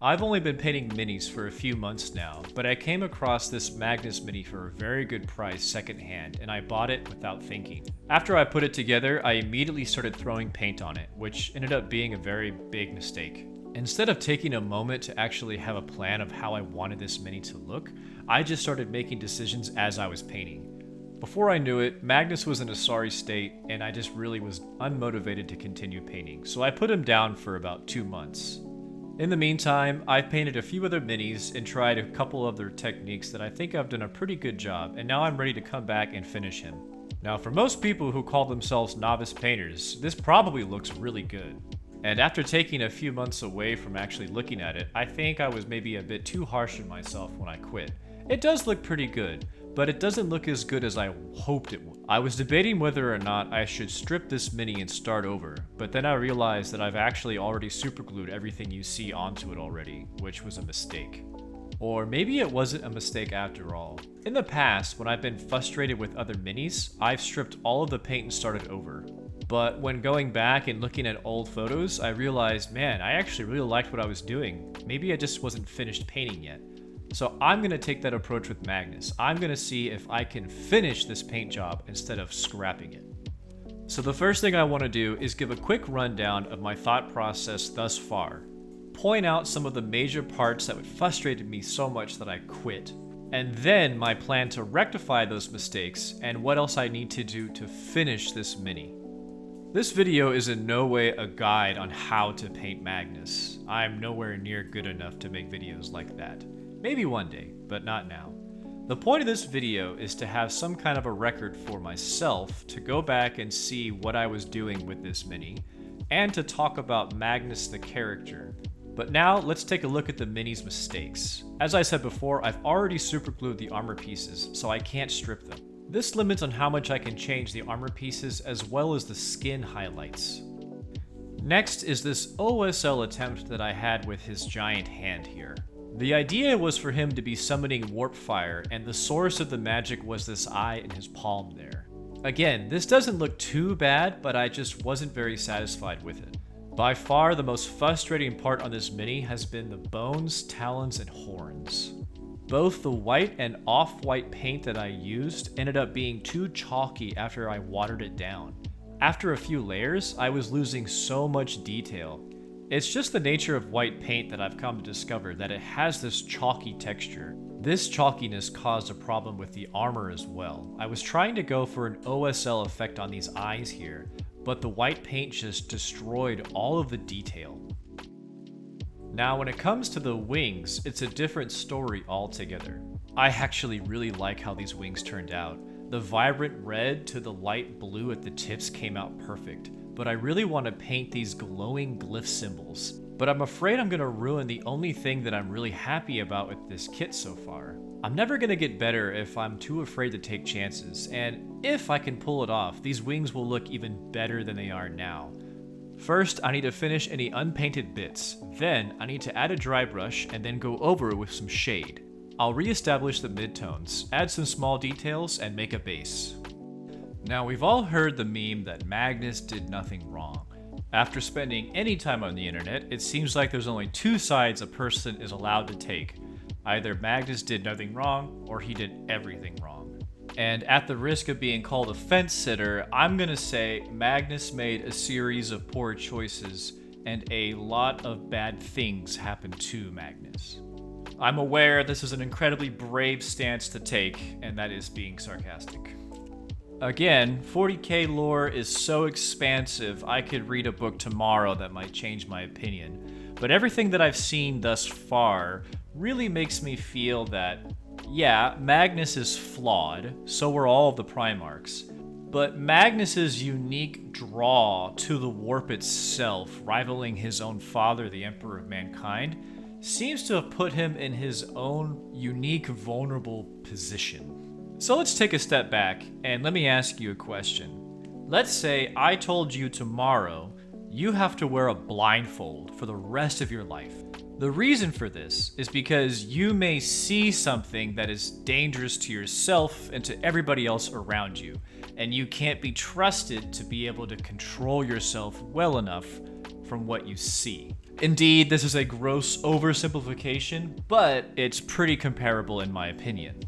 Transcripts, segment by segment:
I've only been painting minis for a few months now, but I came across this Magnus mini for a very good price secondhand, and I bought it without thinking. After I put it together, I immediately started throwing paint on it, which ended up being a very big mistake. Instead of taking a moment to actually have a plan of how I wanted this mini to look, I just started making decisions as I was painting. Before I knew it, Magnus was in a sorry state, and I just really was unmotivated to continue painting, so I put him down for about 2 months. In the meantime, I've painted a few other minis and tried a couple other techniques that I think I've done a pretty good job, and now I'm ready to come back and finish him. Now, for most people who call themselves novice painters, this probably looks really good. And after taking a few months away from actually looking at it, I think I was maybe a bit too harsh on myself when I quit. It does look pretty good, but it doesn't look as good as I hoped it would. I was debating whether or not I should strip this mini and start over, but then I realized that I've actually already superglued everything you see onto it already, which was a mistake. Or maybe it wasn't a mistake after all. In the past, when I've been frustrated with other minis, I've stripped all of the paint and started over. But when going back and looking at old photos, I realized, man, I actually really liked what I was doing. Maybe I just wasn't finished painting yet. So I'm going to take that approach with Magnus. I'm going to see if I can finish this paint job instead of scrapping it. So the first thing I want to do is give a quick rundown of my thought process thus far. Point out some of the major parts that would frustrated me so much that I quit. And then my plan to rectify those mistakes and what else I need to do to finish this mini. This video is in no way a guide on how to paint Magnus. I'm nowhere near good enough to make videos like that. Maybe one day, but not now. The point of this video is to have some kind of a record for myself to go back and see what I was doing with this mini, and to talk about Magnus the character. But now let's take a look at the mini's mistakes. As I said before, I've already superglued the armor pieces, so I can't strip them. This limits on how much I can change the armor pieces as well as the skin highlights. Next is this OSL attempt that I had with his giant hand here. The idea was for him to be summoning warp fire, and the source of the magic was this eye in his palm there. Again, this doesn't look too bad, but I just wasn't very satisfied with it. By far, the most frustrating part on this mini has been the bones, talons, and horns. Both the white and off-white paint that I used ended up being too chalky after I watered it down. After a few layers, I was losing so much detail. It's just the nature of white paint that I've come to discover that it has this chalky texture. This chalkiness caused a problem with the armor as well. I was trying to go for an OSL effect on these eyes here, but the white paint just destroyed all of the detail. Now when it comes to the wings, it's a different story altogether. I actually really like how these wings turned out. The vibrant red to the light blue at the tips came out perfect. But I really want to paint these glowing glyph symbols. But I'm afraid I'm going to ruin the only thing that I'm really happy about with this kit so far. I'm never going to get better if I'm too afraid to take chances, and if I can pull it off, these wings will look even better than they are now. First, I need to finish any unpainted bits. Then, I need to add a dry brush and then go over with some shade. I'll re-establish the midtones, add some small details, and make a base. Now, we've all heard the meme that Magnus did nothing wrong. After spending any time on the internet, it seems like there's only two sides a person is allowed to take. Either Magnus did nothing wrong, or he did everything wrong. And at the risk of being called a fence sitter, I'm gonna say Magnus made a series of poor choices, and a lot of bad things happened to Magnus. I'm aware this is an incredibly brave stance to take, and that is being sarcastic. Again, 40k lore is so expansive, I could read a book tomorrow that might change my opinion. But everything that I've seen thus far really makes me feel that, yeah, Magnus is flawed, so were all of the Primarchs. But Magnus's unique draw to the warp itself, rivaling his own father, the Emperor of Mankind, seems to have put him in his own unique, vulnerable position. So let's take a step back and let me ask you a question. Let's say I told you tomorrow you have to wear a blindfold for the rest of your life. The reason for this is because you may see something that is dangerous to yourself and to everybody else around you, and you can't be trusted to be able to control yourself well enough from what you see. Indeed, this is a gross oversimplification, but it's pretty comparable in my opinion.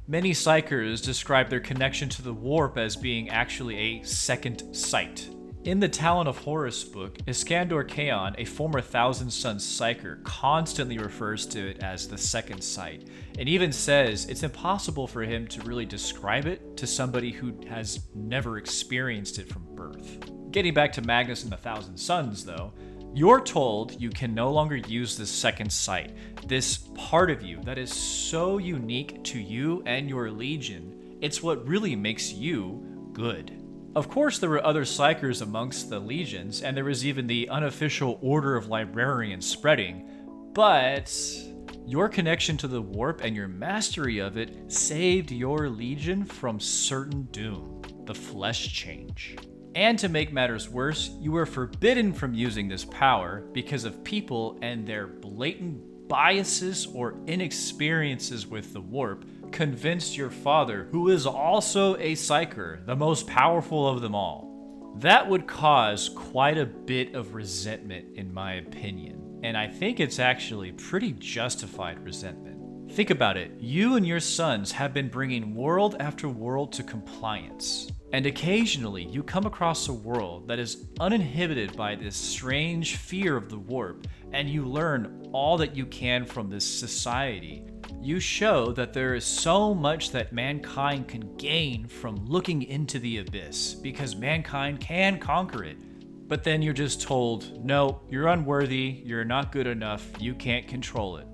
Many psychers describe their connection to the warp as being actually a second sight. In the Talon of Horus book, Iskandar Kaon, a former Thousand Sons psyker, constantly refers to it as the second sight, and even says it's impossible for him to really describe it to somebody who has never experienced it from birth. Getting back to Magnus and the Thousand Sons, though, you're told you can no longer use this second sight, this part of you that is so unique to you and your legion. It's what really makes you good. Of course, there were other psychers amongst the legions, and there was even the unofficial Order of Librarians spreading, but your connection to the warp and your mastery of it saved your legion from certain doom, the flesh change. And to make matters worse, you were forbidden from using this power because of people and their blatant biases or inexperiences with the warp convinced your father, who is also a psyker, the most powerful of them all. That would cause quite a bit of resentment in my opinion, and I think it's actually pretty justified resentment. Think about it, you and your sons have been bringing world after world to compliance. And occasionally, you come across a world that is uninhibited by this strange fear of the warp, and you learn all that you can from this society. You show that there is so much that mankind can gain from looking into the abyss, because mankind can conquer it. But then you're just told, no, you're unworthy, you're not good enough, you can't control it.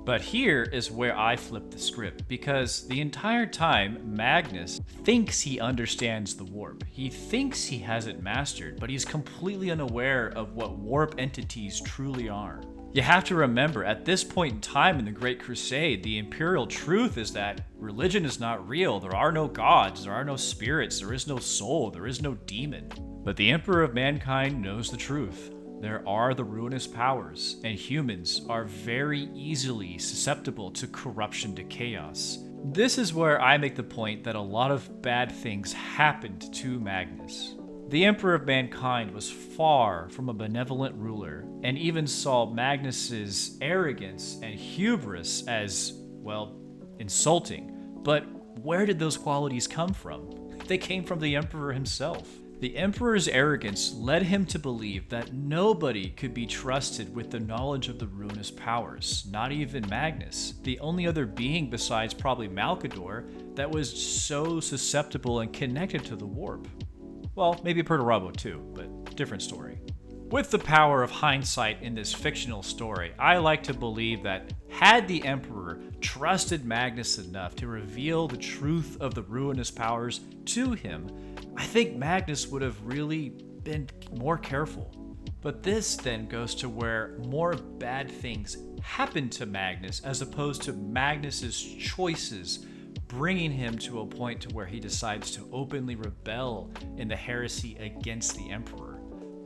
But here is where I flip the script, because the entire time, Magnus thinks he understands the warp. He thinks he has it mastered, but he's completely unaware of what warp entities truly are. You have to remember, at this point in time in the Great Crusade, the imperial truth is that religion is not real. There are no gods, there are no spirits, there is no soul, there is no demon. But the Emperor of Mankind knows the truth. There are the ruinous powers, and humans are very easily susceptible to corruption, to chaos. This is where I make the point that a lot of bad things happened to Magnus. The Emperor of Mankind was far from a benevolent ruler, and even saw Magnus's arrogance and hubris as, well, insulting. But where did those qualities come from? They came from the Emperor himself. The Emperor's arrogance led him to believe that nobody could be trusted with the knowledge of the ruinous powers, not even Magnus, the only other being besides probably Malcador that was so susceptible and connected to the warp. Well, maybe Perturabo too, but different story. With the power of hindsight in this fictional story, I like to believe that had the Emperor trusted Magnus enough to reveal the truth of the ruinous powers to him, I think Magnus would have really been more careful. But this then goes to where more bad things happen to Magnus as opposed to Magnus's choices bringing him to a point to where he decides to openly rebel in the heresy against the Emperor.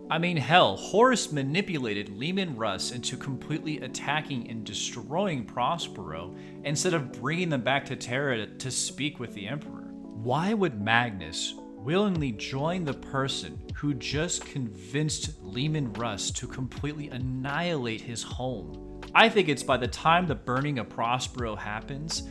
I mean, hell, Horus manipulated Leman Russ into completely attacking and destroying Prospero instead of bringing them back to Terra to speak with the Emperor. Why would Magnus willingly join the person who just convinced Leman Russ to completely annihilate his home? I think it's by the time the burning of Prospero happens,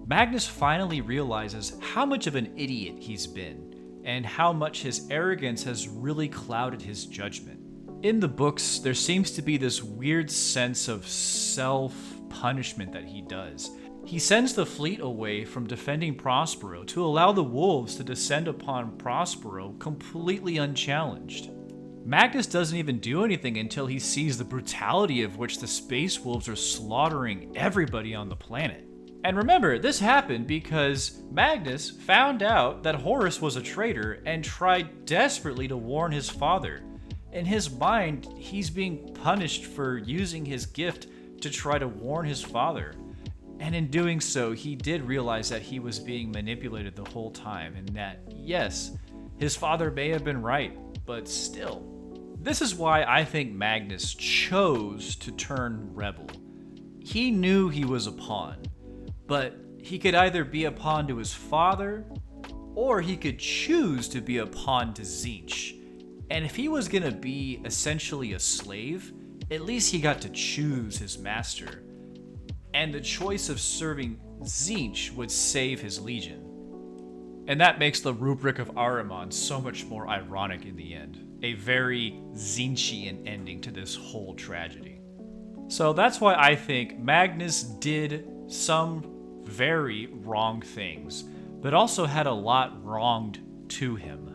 Magnus finally realizes how much of an idiot he's been, and how much his arrogance has really clouded his judgment. In the books, there seems to be this weird sense of self-punishment that he does. He sends the fleet away from defending Prospero to allow the wolves to descend upon Prospero completely unchallenged. Magnus doesn't even do anything until he sees the brutality of which the space wolves are slaughtering everybody on the planet. And remember, this happened because Magnus found out that Horus was a traitor and tried desperately to warn his father. In his mind, he's being punished for using his gift to try to warn his father. And in doing so, he did realize that he was being manipulated the whole time, and that, yes, his father may have been right, but still. This is why I think Magnus chose to turn rebel. He knew he was a pawn, but he could either be a pawn to his father, or he could choose to be a pawn to Tzeentch. And if he was gonna be essentially a slave, at least he got to choose his master. And the choice of serving Tzeentch would save his legion. And that makes the rubric of Ahriman so much more ironic in the end. A very Tzeentchian ending to this whole tragedy. So that's why I think Magnus did some very wrong things, but also had a lot wronged to him.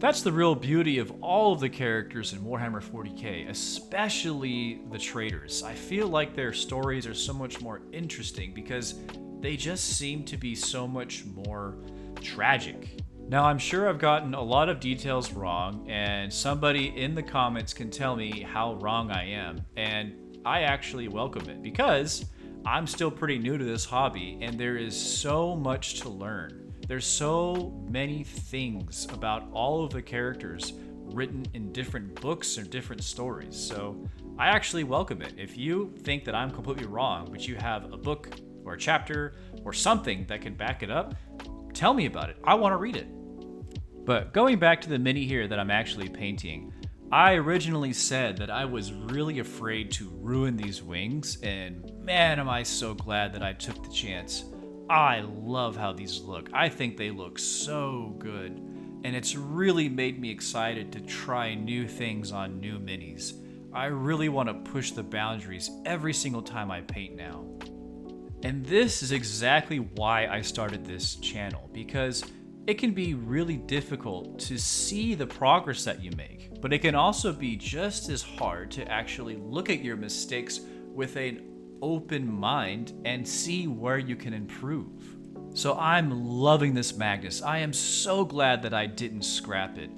That's the real beauty of all of the characters in Warhammer 40k, especially the traitors. I feel like their stories are so much more interesting because they just seem to be so much more tragic. Now, I'm sure I've gotten a lot of details wrong, and somebody in the comments can tell me how wrong I am, and I actually welcome it because I'm still pretty new to this hobby, and there is so much to learn. There's so many things about all of the characters written in different books or different stories, so I actually welcome it. If you think that I'm completely wrong, but you have a book or a chapter or something that can back it up, tell me about it. I want to read it. But going back to the mini here that I'm actually painting, I originally said that I was really afraid to ruin these wings, and man, am I so glad that I took the chance. I love how these look. I think they look so good, and it's really made me excited to try new things on new minis. I really want to push the boundaries every single time I paint now. And this is exactly why I started this channel, because it can be really difficult to see the progress that you make, but it can also be just as hard to actually look at your mistakes with an open mind and see where you can improve. So I'm loving this Magnus. I am so glad that I didn't scrap it,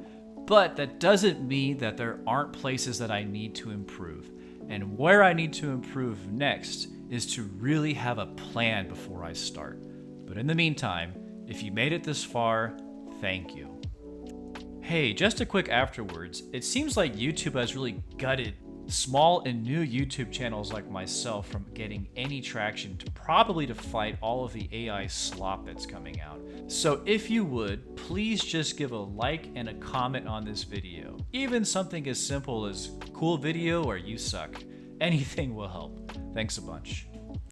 but that doesn't mean that there aren't places that I need to improve. And where I need to improve next is to really have a plan before I start. But in the meantime, if you made it this far, thank you. Hey, just a quick afterwards, it seems like YouTube has really gutted small and new YouTube channels like myself from getting any traction to probably to fight all of the AI slop that's coming out. So if you would, please just give a like and a comment on this video. Even something as simple as cool video or you suck. Anything will help. Thanks a bunch.